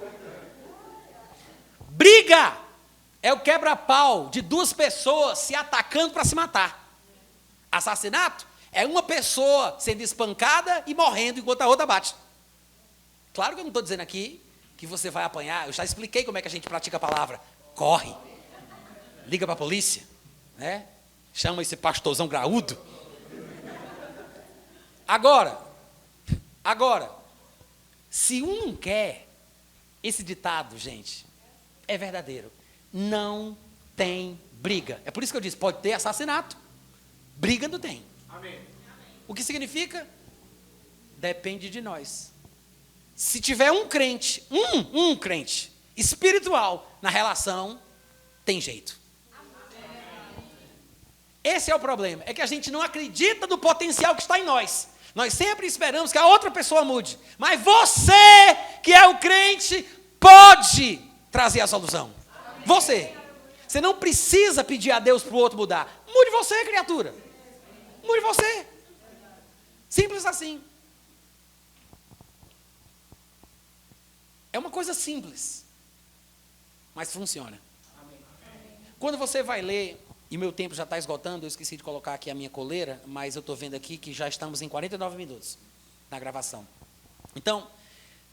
Briga é o quebra-pau de duas pessoas se atacando para se matar. Assassinato é uma pessoa sendo espancada e morrendo enquanto a outra bate. Claro que eu não estou dizendo aqui que você vai apanhar. Eu já expliquei como é que a gente pratica a palavra. Corre. Liga para a polícia. Né? Chama esse pastorzão graúdo. Agora, se um não quer, esse ditado, gente, é verdadeiro. Não tem briga. É por isso que eu disse, pode ter assassinato. Briga não tem. Amém. O que significa? Depende de nós. Se tiver um crente, um crente espiritual na relação, tem jeito. Esse é o problema. É que a gente não acredita no potencial que está em nós. Nós sempre esperamos que a outra pessoa mude. Mas você, que é o crente, pode trazer a solução. Você. Você não precisa pedir a Deus para o outro mudar. Mude você, criatura. Mude você. Simples assim. É uma coisa simples. Mas funciona. Quando você vai ler, e meu tempo já está esgotando, eu esqueci de colocar aqui a minha coleira, mas eu estou vendo aqui que já estamos em 49 minutos na gravação. Então,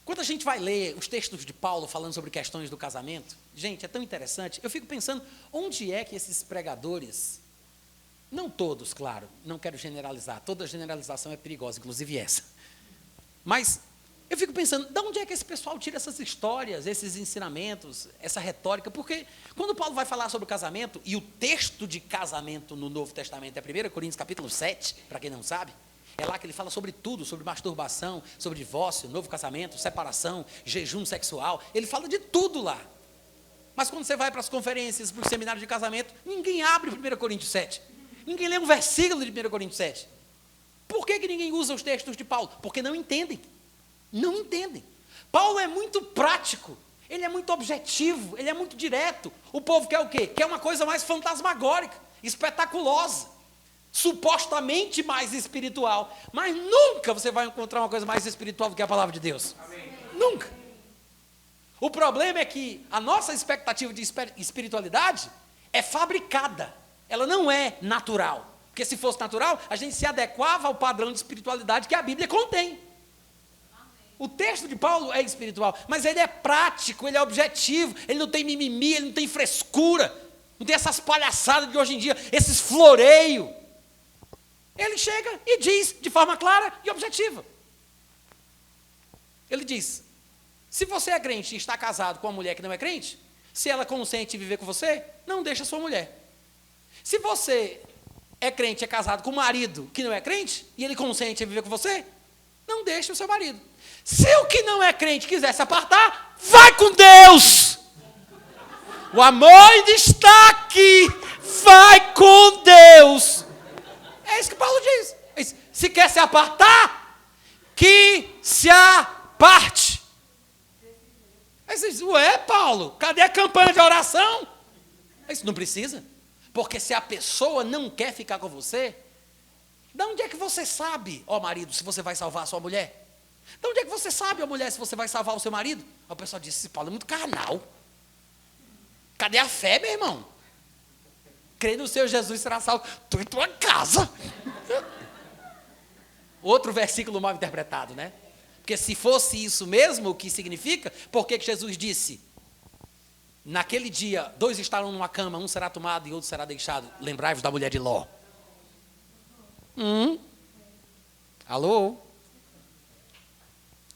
quando a gente vai ler os textos de Paulo falando sobre questões do casamento, gente, é tão interessante, eu fico pensando, onde é que esses pregadores, não todos, claro, não quero generalizar, toda generalização é perigosa, inclusive essa, mas eu fico pensando, de onde é que esse pessoal tira essas histórias, esses ensinamentos, essa retórica? Porque quando Paulo vai falar sobre o casamento, e o texto de casamento no Novo Testamento é 1 Coríntios capítulo 7, para quem não sabe, é lá que ele fala sobre tudo, sobre masturbação, sobre divórcio, novo casamento, separação, jejum sexual, ele fala de tudo lá. Mas quando você vai para as conferências, para os seminários de casamento, ninguém abre 1 Coríntios 7, ninguém lê um versículo de 1 Coríntios 7. Por que ninguém usa os textos de Paulo? Porque não entendem. Não entendem. Paulo é muito prático, ele é muito objetivo, ele é muito direto. O povo quer o quê? Quer uma coisa mais fantasmagórica, espetaculosa, supostamente mais espiritual. Mas nunca você vai encontrar uma coisa mais espiritual do que a palavra de Deus. Amém. Nunca. O problema é que a nossa expectativa de espiritualidade é fabricada, ela não é natural. Porque se fosse natural, a gente se adequava ao padrão de espiritualidade que a Bíblia contém. O texto de Paulo é espiritual, mas ele é prático, ele é objetivo, ele não tem mimimi, ele não tem frescura, não tem essas palhaçadas de hoje em dia, esses floreios. Ele chega e diz de forma clara e objetiva. Ele diz, se você é crente e está casado com uma mulher que não é crente, se ela consente em viver com você, não deixa a sua mulher. Se você é crente e é casado com um marido que não é crente, e ele consente em viver com você, não deixa o seu marido. Se o que não é crente quiser se apartar, vai com Deus. O amor ainda está aqui. Vai com Deus. É isso que Paulo diz. Se quer se apartar, que se aparte. Aí você diz, ué, Paulo, cadê a campanha de oração? Isso não precisa. Porque se a pessoa não quer ficar com você, De onde é que você sabe, ó marido, se você vai salvar a sua mulher? De onde é que você sabe, ó mulher, se você vai salvar o seu marido? Aí o pessoal disse, esse Paulo é muito carnal. Cadê a fé, meu irmão? Crê no Senhor Jesus, será salvo. Tu em tua casa. Outro versículo mal interpretado, né? Porque se fosse isso mesmo, o que significa, por que Jesus disse, naquele dia, 2 estarão numa cama, um será tomado e outro será deixado. Lembrai-vos da mulher de Ló. Alô?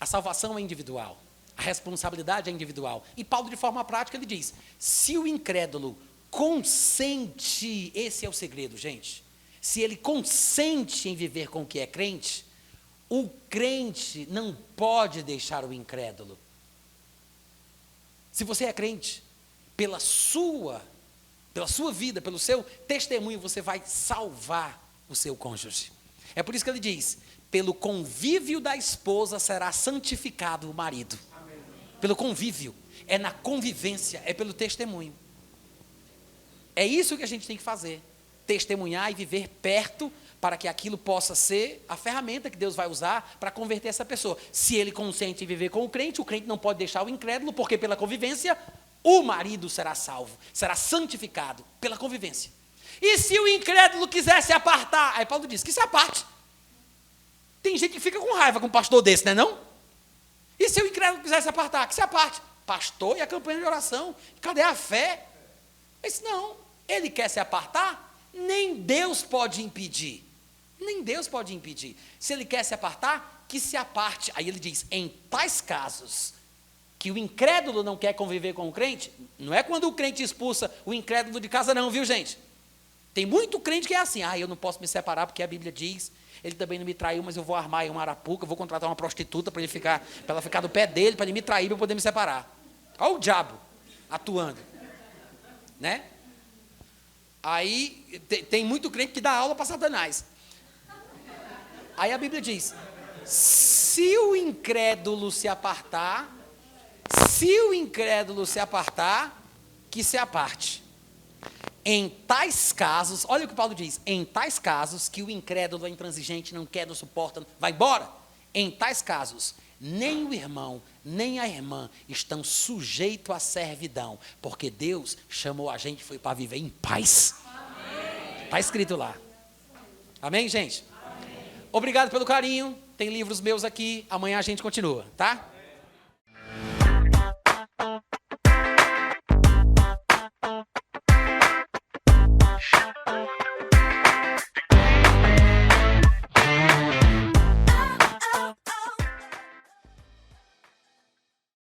A salvação é individual. A responsabilidade é individual. E Paulo, de forma prática, ele diz, se o incrédulo consente, esse é o segredo, gente. Se ele consente em viver com o que é crente, o crente não pode deixar o incrédulo. Se você é crente, pela sua vida, pelo seu testemunho, você vai salvar o seu cônjuge. É por isso que ele diz, pelo convívio da esposa será santificado o marido. Amém. Pelo convívio, é na convivência, é pelo testemunho. É isso que a gente tem que fazer, testemunhar e viver perto, para que aquilo possa ser a ferramenta que Deus vai usar para converter essa pessoa. Se ele consente em viver com o crente não pode deixar o incrédulo, porque pela convivência, o marido será salvo, será santificado pela convivência. E se o incrédulo quiser se apartar? Aí Paulo diz que se aparte. Tem gente que fica com raiva com um pastor desse, não é não? E se o incrédulo quiser se apartar? Que se aparte. Pastor e a campanha de oração. Cadê a fé? Mas não, ele quer se apartar? Nem Deus pode impedir. Nem Deus pode impedir. Se ele quer se apartar, que se aparte. Aí ele diz, em tais casos, que o incrédulo não quer conviver com o crente, não é quando o crente expulsa o incrédulo de casa não, viu gente? Tem muito crente que é assim, eu não posso me separar porque a Bíblia diz, ele também não me traiu, mas eu vou armar uma arapuca, eu vou contratar uma prostituta para ela ficar do pé dele, para ele me trair, para eu poder me separar. Olha o diabo atuando. Né? Aí tem muito crente que dá aula para Satanás. Aí a Bíblia diz, se o incrédulo se apartar, que se aparte. Em tais casos, olha o que Paulo diz, em tais casos que o incrédulo é intransigente, não quer, não suporta, vai embora. Em tais casos, nem o irmão, nem a irmã estão sujeitos à servidão, porque Deus chamou a gente, foi para viver em paz. Está escrito lá. Amém, gente? Amém. Obrigado pelo carinho, tem livros meus aqui, amanhã a gente continua, tá?